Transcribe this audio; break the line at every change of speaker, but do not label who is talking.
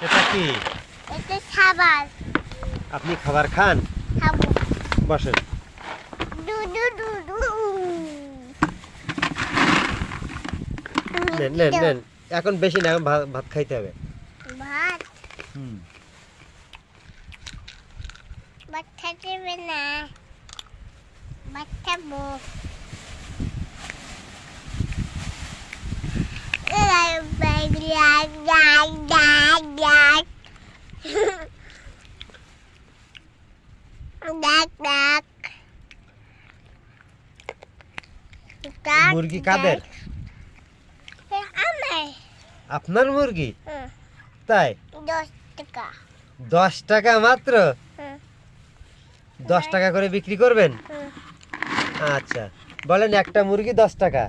এটা কি?
এটা খাবার।
আপনি খাবার খান?
খাবো।
বসেন। নেন নেন নেন, এখন বেশি না, এখন ভাত খাইতে হবে।
ভাত
হুম।
ভাত খাইতে হবে না, ভাত খাবো।
মুরগি কাদের? আপনার মুরগি? তাই?
10 টাকা।
10 টাকা মাত্র? 10 টাকা করে বিক্রি করবেন? আচ্ছা, বলেন একটা মুরগি 10 টাকা।